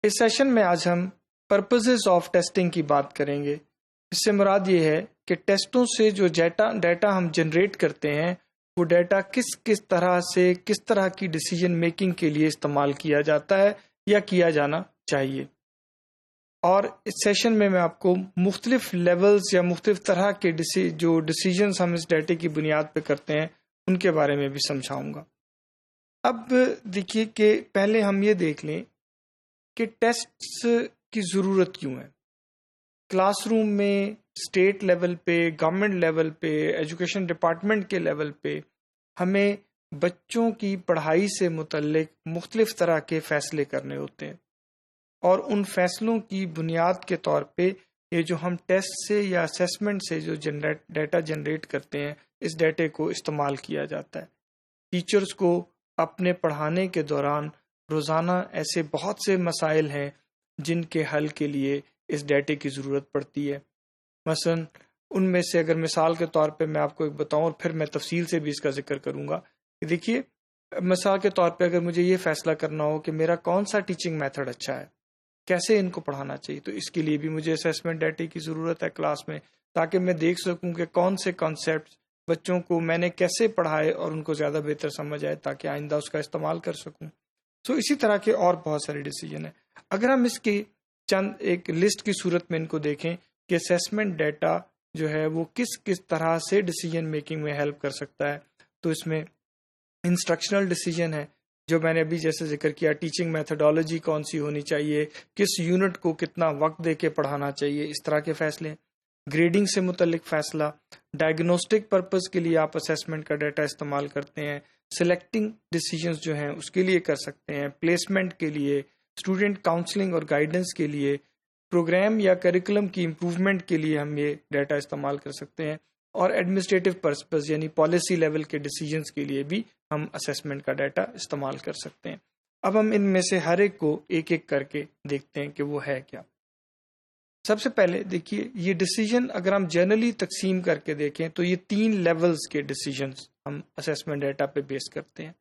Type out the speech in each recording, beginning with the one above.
اس session میں آج ہم پرپزز آف ٹیسٹنگ کی بات کریں گے۔ اس سے مراد یہ ہے کہ ٹیسٹوں سے جو ڈیٹا ہم جنریٹ کرتے ہیں وہ ڈیٹا کس طرح سے کس طرح کی ڈیسیجن میکنگ کے لیے استعمال کیا جاتا ہے یا کیا جانا چاہیے۔ اور اس سیشن میں آپ کو مختلف لیولز یا مختلف طرح کے جو ڈیسیجنز ہم اس ڈیٹے کی بنیاد پہ کرتے ہیں ان کے بارے میں بھی سمجھاؤں گا۔ اب دیکھیے کہ پہلے ہم یہ دیکھ لیں کہ ٹیسٹس کی ضرورت کیوں ہے۔ کلاس روم میں، اسٹیٹ لیول پہ، گورنمنٹ لیول پہ، ایجوکیشن ڈپارٹمنٹ کے لیول پہ ہمیں بچوں کی پڑھائی سے متعلق مختلف طرح کے فیصلے کرنے ہوتے ہیں، اور ان فیصلوں کی بنیاد کے طور پہ یہ جو ہم ٹیسٹ سے یا اسیسمنٹ سے جو ڈیٹا جنریٹ کرتے ہیں اس ڈیٹے کو استعمال کیا جاتا ہے۔ ٹیچرز کو اپنے پڑھانے کے دوران روزانہ ایسے بہت سے مسائل ہیں جن کے حل کے لیے اس ڈیٹے کی ضرورت پڑتی ہے۔ مثلا ان میں سے اگر مثال کے طور پہ میں آپ کو ایک بتاؤں، اور پھر میں تفصیل سے بھی اس کا ذکر کروں گا کہ دیکھیے، مثال کے طور پہ اگر مجھے یہ فیصلہ کرنا ہو کہ میرا کون سا ٹیچنگ میتھڈ اچھا ہے، کیسے ان کو پڑھانا چاہیے، تو اس کے لیے بھی مجھے اسیسمنٹ ڈیٹے کی ضرورت ہے کلاس میں، تاکہ میں دیکھ سکوں کہ کون سے کانسیپٹس بچوں کو میں نے کیسے پڑھائے اور ان کو زیادہ بہتر سمجھ آئے تاکہ آئندہ اس کا استعمال کر سکوں۔ اسی طرح کے اور بہت سارے ڈیسیجن ہیں۔ اگر ہم اس کی چند ایک لسٹ کی صورت میں ان کو دیکھیں کہ اسیسمنٹ ڈیٹا جو ہے وہ کس طرح سے ڈیسیجن میکنگ میں ہیلپ کر سکتا ہے، تو اس میں انسٹرکشنل ڈیسیجن ہے، جو میں نے ابھی جیسے ذکر کیا، ٹیچنگ میتھڈالوجی کون سی ہونی چاہیے، کس یونٹ کو کتنا وقت دے کے پڑھانا چاہیے، اس طرح کے فیصلے، گریڈنگ سے متعلق فیصلہ، ڈائگنوسٹک پرپز کے لیے آپ اسیسمنٹ کا ڈیٹا استعمال کرتے ہیں، سلیکٹنگ ڈیسیجنز جو ہیں اس کے لیے کر سکتے ہیں، پلیسمنٹ کے لیے، اسٹوڈنٹ کاؤنسلنگ اور گائیڈنس کے لیے، پروگرام یا کریکولم کی امپروومنٹ کے لیے ہم یہ ڈیٹا استعمال کر سکتے ہیں، اور ایڈمنسٹریٹو پرپز یعنی پالیسی لیول کے ڈیسیجنز کے لیے بھی ہم اسیسمنٹ کا ڈیٹا استعمال کر سکتے ہیں۔ اب ہم ان میں سے ہر ایک کو ایک ایک کر کے دیکھتے ہیں کہ وہ ہے کیا۔ سب سے پہلے دیکھیے، یہ ڈیسیجن اگر ہم جنرلی تقسیم کر کے دیکھیں تو یہ 3 لیولز کے ڈیسیجنز ہم اسیسمنٹ ڈیٹا پہ بیس کرتے ہیں۔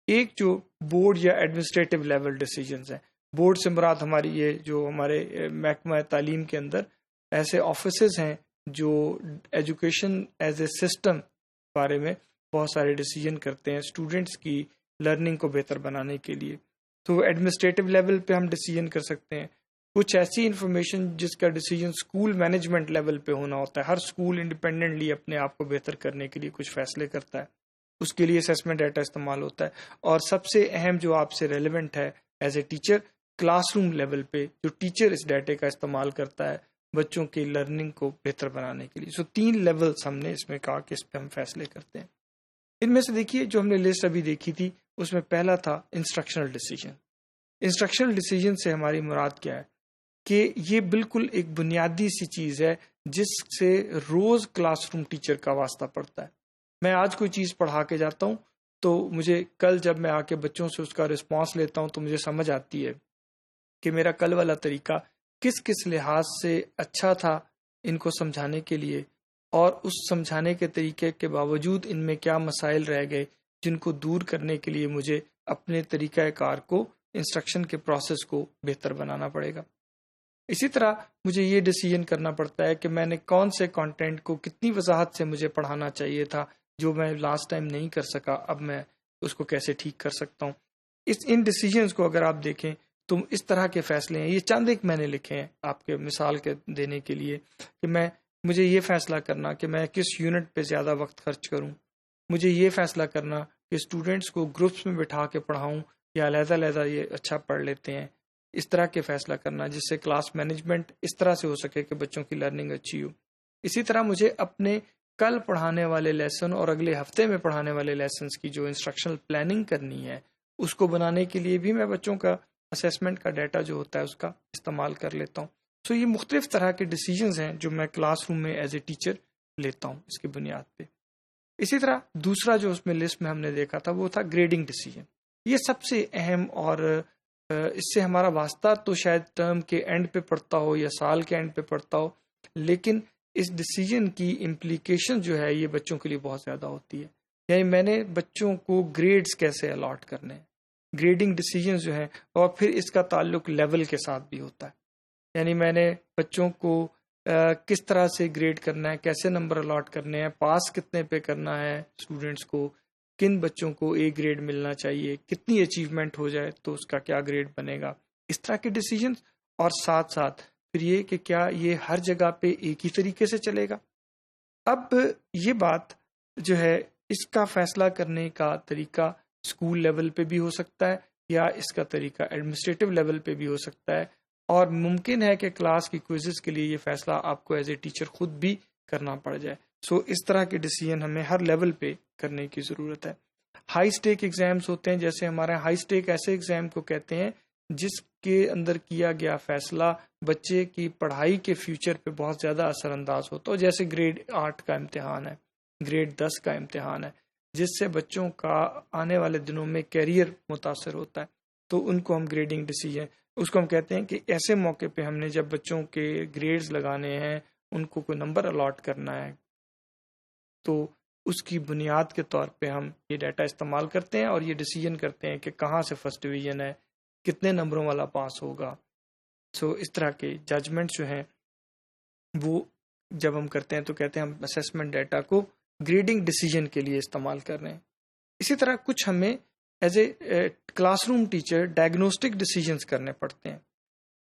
ایک جو بورڈ یا ایڈمنسٹریٹو لیول ڈیسیجنز ہیں، بورڈ سے مراد ہماری یہ جو ہمارے محکمہ تعلیم کے اندر ایسے آفیسز ہیں جو ایجوکیشن ایز اے سسٹم بارے میں بہت سارے ڈیسیجن کرتے ہیں اسٹوڈنٹس کی لرننگ کو بہتر بنانے کے لیے، تو ایڈمنسٹریٹو لیول پہ ہم ڈیسیجن کر سکتے ہیں۔ کچھ ایسی انفارمیشن جس کا ڈیسیجن اسکول مینجمنٹ لیول پہ ہونا ہوتا ہے، ہر اسکول انڈیپینڈنٹلی اپنے آپ کو بہتر کرنے کے لیے کچھ فیصلے کرتا ہے، اس کے لیے اسیسمنٹ ڈیٹا استعمال ہوتا ہے۔ اور سب سے اہم جو آپ سے ریلیونٹ ہے as a teacher, class room level پہ جو ٹیچر اس ڈیٹے کا استعمال کرتا ہے بچوں کی لرننگ کو بہتر بنانے کے لیے۔ 3 لیولز ہم نے اس میں کہا کہ اس پہ ہم فیصلے کرتے ہیں۔ ان میں سے دیکھیے جو ہم نے لسٹ ابھی دیکھی تھی اس میں پہلا تھا انسٹرکشنل ڈیسیجن۔ انسٹرکشنل ڈیسیجن سے ہماری مراد کیا ہے کہ یہ بالکل ایک بنیادی سی چیز ہے جس سے روز کلاس روم ٹیچر کا واسطہ پڑتا ہے۔ میں آج کوئی چیز پڑھا کے جاتا ہوں تو مجھے کل جب میں آ کے بچوں سے اس کا رسپانس لیتا ہوں تو مجھے سمجھ آتی ہے کہ میرا کل والا طریقہ کس لحاظ سے اچھا تھا ان کو سمجھانے کے لیے، اور اس سمجھانے کے طریقے کے باوجود ان میں کیا مسائل رہ گئے جن کو دور کرنے کے لیے مجھے اپنے طریقہ کار کو، انسٹرکشن کے پروسیس کو بہتر بنانا پڑے گا۔ اسی طرح مجھے یہ ڈیسیجن کرنا پڑتا ہے کہ میں نے کون سے کانٹینٹ کو کتنی وضاحت سے مجھے پڑھانا چاہیے تھا جو میں لاسٹ ٹائم نہیں کر سکا، اب میں اس کو کیسے ٹھیک کر سکتا ہوں۔ ان ڈیسیجنز کو اگر آپ دیکھیں تو اس طرح کے فیصلے ہیں، یہ چند ایک میں نے لکھے ہیں آپ کے مثال کے دینے کے لیے کہ مجھے یہ فیصلہ کرنا کہ میں کس یونٹ پہ زیادہ وقت خرچ کروں، مجھے یہ فیصلہ کرنا کہ اسٹوڈنٹس کو گروپس میں بٹھا کے پڑھاؤں یا علیحدہ علیحدہ یہ اچھا پڑھ لیتے ہیں، اس طرح کے فیصلہ کرنا جس سے کلاس مینجمنٹ اس طرح سے ہو سکے کہ بچوں کی لرننگ اچھی ہو۔ اسی طرح مجھے اپنے کل پڑھانے والے لیسن اور اگلے ہفتے میں پڑھانے والے لیسنز کی جو انسٹرکشنل پلاننگ کرنی ہے اس کو بنانے کے لیے بھی میں بچوں کا اسیسمنٹ کا ڈیٹا جو ہوتا ہے اس کا استعمال کر لیتا ہوں۔ یہ مختلف طرح کے ڈیسیجنز ہیں جو میں کلاس روم میں ایز اے ٹیچر لیتا ہوں اس کی بنیاد پہ۔ اسی طرح دوسرا جو اس میں لسٹ میں ہم نے دیکھا تھا وہ تھا گریڈنگ ڈیسیجن۔ یہ سب سے اہم، اور اس سے ہمارا واسطہ تو شاید ٹرم کے اینڈ پہ پڑتا ہو یا سال کے اینڈ پہ پڑتا ہو، لیکن اس ڈیسیجن کی امپلیکیشن جو ہے یہ بچوں کے لیے بہت زیادہ ہوتی ہے۔ یعنی میں نے بچوں کو گریڈز کیسے الاٹ کرنے ہیں، گریڈنگ ڈیسیجنز جو ہیں، اور پھر اس کا تعلق لیول کے ساتھ بھی ہوتا ہے، یعنی میں نے بچوں کو کس طرح سے گریڈ کرنا ہے، کیسے نمبر الاٹ کرنے ہیں، پاس کتنے پہ کرنا ہے اسٹوڈنٹس کو، کن بچوں کو اے گریڈ ملنا چاہیے، کتنی اچیومنٹ ہو جائے تو اس کا کیا گریڈ بنے گا، اس طرح کے ڈیسیجنز، اور ساتھ ساتھ پھر یہ کہ کیا یہ ہر جگہ پہ ایک ہی طریقے سے چلے گا۔ اب یہ بات جو ہے، اس کا فیصلہ کرنے کا طریقہ اسکول لیول پہ بھی ہو سکتا ہے، یا اس کا طریقہ ایڈمنسٹریٹو لیول پہ بھی ہو سکتا ہے، اور ممکن ہے کہ کلاس کی کوئزز کے لیے یہ فیصلہ آپ کو ایز اے ٹیچر خود بھی کرنا پڑ جائے۔ سو اس طرح کے ڈیسیجن ہمیں ہر لیول پہ کرنے کی ضرورت ہے۔ ہائی اسٹیک ایگزامز ہوتے ہیں، جیسے ہمارے ہائی اسٹیک ایسے ایگزام کو کہتے ہیں جس کے اندر کیا گیا فیصلہ بچے کی پڑھائی کے فیوچر پہ بہت زیادہ اثر انداز ہوتا ہے، جیسے گریڈ 8 کا امتحان ہے، گریڈ 10 کا امتحان ہے، جس سے بچوں کا آنے والے دنوں میں کیریئر متاثر ہوتا ہے، تو ان کو ہم گریڈنگ ڈیسیجن، اس کو ہم کہتے ہیں کہ ایسے موقع پہ ہم نے جب بچوں کے گریڈز لگانے ہیں، ان کو کوئی نمبر الاٹ کرنا ہے، تو اس کی بنیاد کے طور پہ ہم یہ ڈیٹا استعمال کرتے ہیں اور یہ ڈیسیجن کرتے ہیں کہ کہاں سے فرسٹ ڈویژن ہے، کتنے نمبروں والا پاس ہوگا۔ سو اس طرح کے ججمنٹ جو ہیں وہ جب ہم کرتے ہیں تو کہتے ہیں ہم اسیسمنٹ ڈیٹا کو گریڈنگ ڈیسیجن کے لیے استعمال کر رہے ہیں۔ اسی طرح کچھ ہمیں as a class room teacher diagnostic decisions کرنے پڑتے ہیں۔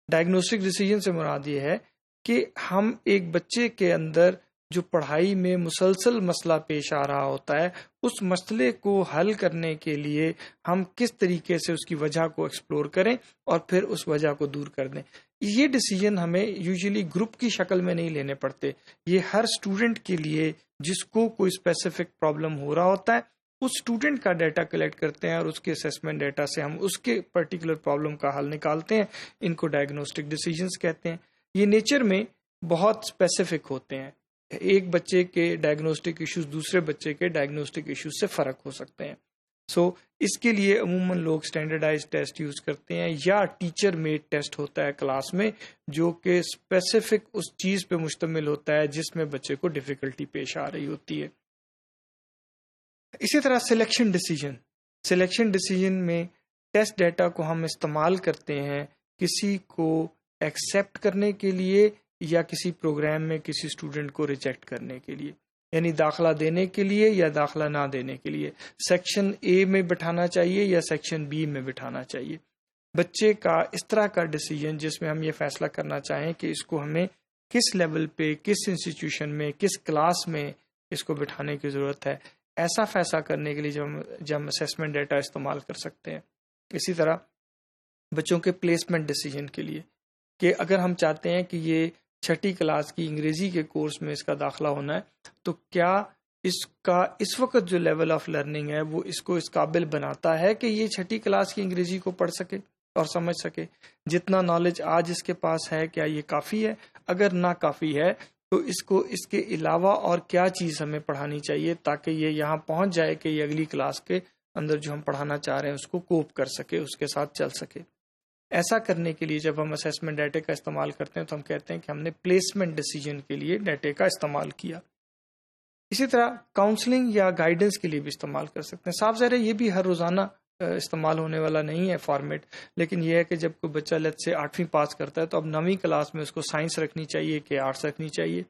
ڈائگنوسٹک ڈیسیجن سے مراد یہ ہے کہ ہم ایک بچے کے اندر جو پڑھائی میں مسلسل مسئلہ پیش آ رہا ہوتا ہے، اس مسئلے کو حل کرنے کے لیے ہم کس طریقے سے اس کی وجہ کو ایکسپلور کریں اور پھر اس وجہ کو دور کر دیں۔ یہ ڈیسیجن ہمیں یوزلی گروپ کی شکل میں نہیں لینے پڑتے، یہ ہر اسٹوڈنٹ کے لیے جس کو کوئی اسپیسیفک پرابلم ہو رہا ہوتا ہے، اس اسٹوڈنٹ کا ڈیٹا کلیکٹ کرتے ہیں اور اس کے اسیسمنٹ ڈیٹا سے ہم اس کے پرٹیکولر پرابلم کا حل نکالتے ہیں۔ ان کو ڈائگنوسٹک ڈیسیجنز کہتے ہیں۔ یہ نیچر میں بہت اسپیسیفک ہوتے ہیں، ایک بچے کے ڈائگنوسٹک ایشوز دوسرے بچے کے ڈائگنوسٹک ایشوز سے فرق ہو سکتے ہیں۔ سو اس کے لیے عموماً لوگ اسٹینڈرڈائز ٹیسٹ یوز کرتے ہیں، یا ٹیچر میڈ ٹیسٹ ہوتا ہے کلاس میں، جو کہ اسپیسیفک اس چیز پہ مشتمل ہوتا ہے جس میں بچے کو ڈیفیکلٹی پیش آ رہی ہوتی ہے۔ اسی طرح سلیکشن ڈیسیجن میں ٹیسٹ ڈیٹا کو ہم استعمال کرتے ہیں کسی کو ایکسیپٹ کرنے کے لیے یا کسی پروگرام میں کسی اسٹوڈنٹ کو ریجیکٹ کرنے کے لیے، یعنی داخلہ دینے کے لیے یا داخلہ نہ دینے کے لیے، سیکشن اے میں بٹھانا چاہیے یا سیکشن بی میں بٹھانا چاہیے۔ بچے کا اس طرح کا ڈیسیجن جس میں ہم یہ فیصلہ کرنا چاہیں کہ اس کو ہمیں کس لیول پہ، کس انسٹیٹیوشن میں، کس کلاس میں اس کو بٹھانے کی ضرورت ہے، ایسا فیصلہ کرنے کے لیے جب ہم اسیسمنٹ ڈیٹا استعمال کر سکتے ہیں۔ اسی طرح بچوں کے پلیسمنٹ ڈیسیجن کے لیے، کہ اگر ہم چاہتے ہیں کہ یہ 6ٹھی کلاس کی انگریزی کے کورس میں اس کا داخلہ ہونا ہے، تو کیا اس کا اس وقت جو لیول آف لرننگ ہے وہ اس کو اس قابل بناتا ہے کہ یہ 6ٹھی کلاس کی انگریزی کو پڑھ سکے اور سمجھ سکے؟ جتنا نالج آج اس کے پاس ہے کیا یہ کافی ہے؟ اگر نہ کافی ہے تو اس کو اس کے علاوہ اور کیا چیز ہمیں پڑھانی چاہیے تاکہ یہ یہاں پہنچ جائے کہ یہ اگلی کلاس کے اندر جو ہم پڑھانا چاہ رہے ہیں اس کو کوپ کر سکے، اس کے ساتھ چل سکے۔ ایسا کرنے کے لیے جب ہم اسیسمنٹ ڈیٹا کا استعمال کرتے ہیں تو ہم کہتے ہیں کہ ہم نے پلیسمنٹ ڈیسیجن کے لیے ڈیٹا کا استعمال کیا۔ اسی طرح کاؤنسلنگ یا گائیڈنس کے لیے بھی استعمال کر سکتے ہیں۔ صاف ظاہر ہے یہ بھی ہر روزانہ استعمال ہونے والا نہیں ہے فارمیٹ، لیکن یہ ہے کہ جب کوئی بچہ لیٹ سے 8ویں پاس کرتا ہے تو اب 9ویں کلاس میں اس کو سائنس رکھنی چاہیے کہ آرٹس رکھنی چاہیے،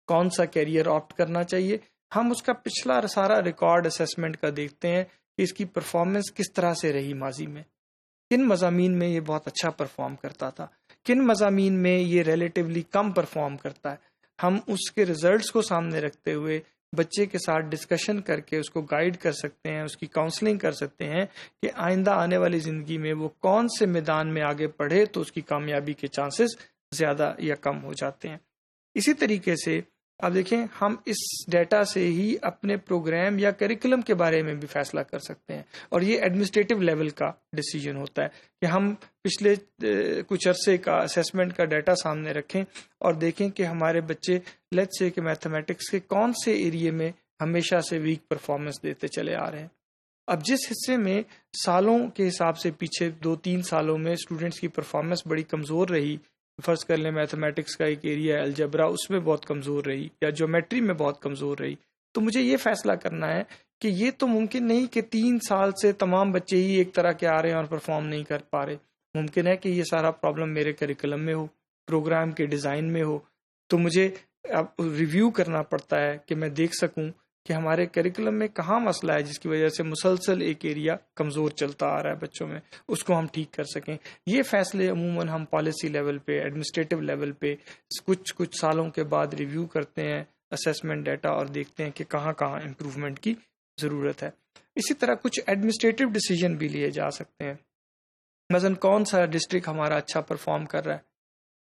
کون سا کیریئر آپٹ کرنا چاہیے۔ ہم اس کا پچھلا سارا ریکارڈ اسیسمنٹ کا دیکھتے ہیں کہ اس کی پرفارمنس کس طرح سے رہی ماضی میں، کن مضامین میں یہ بہت اچھا پرفارم کرتا تھا، کن مضامین میں یہ ریلیٹیولی کم پرفارم کرتا ہے۔ ہم اس کے ریزلٹس کو سامنے رکھتے ہوئے بچے کے ساتھ ڈسکشن کر کے اس کو گائیڈ کر سکتے ہیں، اس کی کاؤنسلنگ کر سکتے ہیں کہ آئندہ آنے والی زندگی میں وہ کون سے میدان میں آگے پڑھے تو اس کی کامیابی کے چانسز زیادہ یا کم ہو جاتے ہیں۔ اسی طریقے سے اب دیکھیں ہم اس ڈیٹا سے ہی اپنے پروگرام یا کریکولم کے بارے میں بھی فیصلہ کر سکتے ہیں، اور یہ ایڈمنسٹریٹو لیول کا ڈیسیجن ہوتا ہے کہ ہم پچھلے کچھ عرصے کا اسیسمنٹ کا ڈیٹا سامنے رکھیں اور دیکھیں کہ ہمارے بچے لیٹس سے کہ میتھمیٹکس کے کون سے ایریے میں ہمیشہ سے ویک پرفارمنس دیتے چلے آ رہے ہیں۔ اب جس حصے میں سالوں کے حساب سے پیچھے 2-3 سالوں میں اسٹوڈنٹس کی پرفارمنس بڑی کمزور رہی، فرض کر لیں میتھمیٹکس کا ایک ایریا الجبرا، اس میں بہت کمزور رہی، یا جیومیٹری میں بہت کمزور رہی، تو مجھے یہ فیصلہ کرنا ہے کہ یہ تو ممکن نہیں کہ 3 سال سے تمام بچے ہی ایک طرح کے آ رہے ہیں اور پرفارم نہیں کر پا رہے. ممکن ہے کہ یہ سارا پرابلم میرے کریکولم میں ہو، پروگرام کے ڈیزائن میں ہو. تو مجھے اب ریویو کرنا پڑتا ہے کہ میں دیکھ سکوں کہ ہمارے کریکولم میں کہاں مسئلہ ہے جس کی وجہ سے مسلسل ایک ایریا کمزور چلتا آ رہا ہے بچوں میں، اس کو ہم ٹھیک کر سکیں. یہ فیصلے عموماً ہم پالیسی لیول پہ، ایڈمنسٹریٹو لیول پہ کچھ سالوں کے بعد ریویو کرتے ہیں اسیسمنٹ ڈیٹا اور دیکھتے ہیں کہ کہاں کہاں امپروومنٹ کی ضرورت ہے. اسی طرح کچھ ایڈمنسٹریٹو ڈیسیجن بھی لیے جا سکتے ہیں. مثلا کون سا ڈسٹرکٹ ہمارا اچھا پرفارم کر رہا ہے،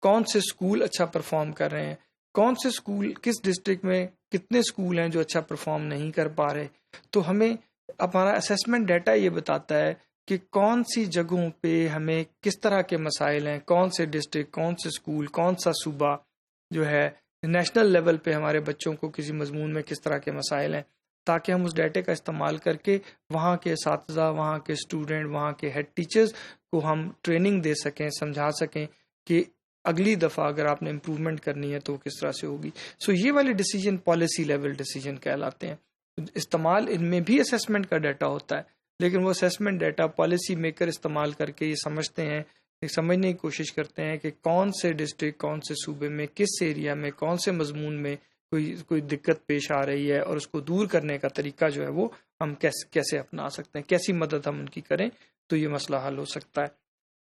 کون سے اسکول اچھا پرفارم کر رہے ہیں، کون سے اسکول کس ڈسٹرکٹ میں کتنے اسکول ہیں جو اچھا پرفارم نہیں کر پا رہے. تو ہمیں ہمارا اسیسمنٹ ڈیٹا یہ بتاتا ہے کہ کون سی جگہوں پہ ہمیں کس طرح کے مسائل ہیں، کون سے ڈسٹرکٹ، کون سے اسکول، کون سا صوبہ جو ہے نیشنل لیول پہ ہمارے بچوں کو کسی مضمون میں کس طرح کے مسائل ہیں، تاکہ ہم اس ڈیٹے کا استعمال کر کے وہاں کے اساتذہ، وہاں کے اسٹوڈنٹ، وہاں کے ہیڈ ٹیچرز کو ہم ٹریننگ دے سکیں، سمجھا سکیں کہ اگلی دفعہ اگر آپ نے امپروومنٹ کرنی ہے تو وہ کس طرح سے ہوگی. سو یہ والے ڈیسیجن پالیسی لیول ڈیسیجن کہلاتے ہیں. استعمال ان میں بھی اسیسمنٹ کا ڈیٹا ہوتا ہے، لیکن وہ اسیسمنٹ ڈیٹا پالیسی میکر استعمال کر کے یہ سمجھتے ہیں، سمجھنے کی کوشش کرتے ہیں کہ کون سے ڈسٹرکٹ، کون سے صوبے میں، کس ایریا میں، کون سے مضمون میں کوئی دقت پیش آ رہی ہے، اور اس کو دور کرنے کا طریقہ جو ہے وہ ہم کیسے اپنا سکتے ہیں، کیسی مدد ہم ان کی کریں تو یہ مسئلہ حل ہو سکتا ہے.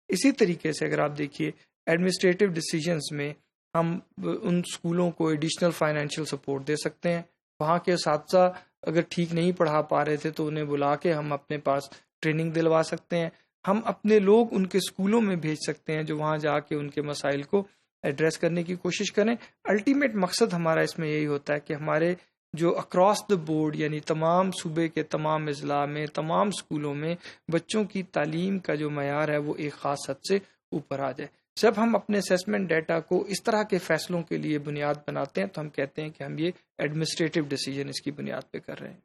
اسی طریقے سے اگر آپ دیکھیے ایڈمنسٹریٹو ڈیسیجنز میں ہم ان اسکولوں کو ایڈیشنل فائنینشیل سپورٹ دے سکتے ہیں. وہاں کے اساتذہ اگر ٹھیک نہیں پڑھا پا رہے تھے تو انہیں بلا کے ہم اپنے پاس ٹریننگ دلوا سکتے ہیں. ہم اپنے لوگ ان کے اسکولوں میں بھیج سکتے ہیں جو وہاں جا کے ان کے مسائل کو ایڈریس کرنے کی کوشش کریں. الٹیمیٹ مقصد ہمارا اس میں یہی ہوتا ہے کہ ہمارے جو اکراس دا بورڈ یعنی تمام صوبے کے تمام اضلاع میں، تمام اسکولوں میں بچوں کی تعلیم کا جو معیار ہے وہ ایک خاص حد سے اوپر آ جائے. جب ہم اپنے اسیسمنٹ ڈیٹا کو اس طرح کے فیصلوں کے لیے بنیاد بناتے ہیں تو ہم کہتے ہیں کہ ہم یہ ایڈمنسٹریٹو ڈیسیجن اس کی بنیاد پہ کر رہے ہیں.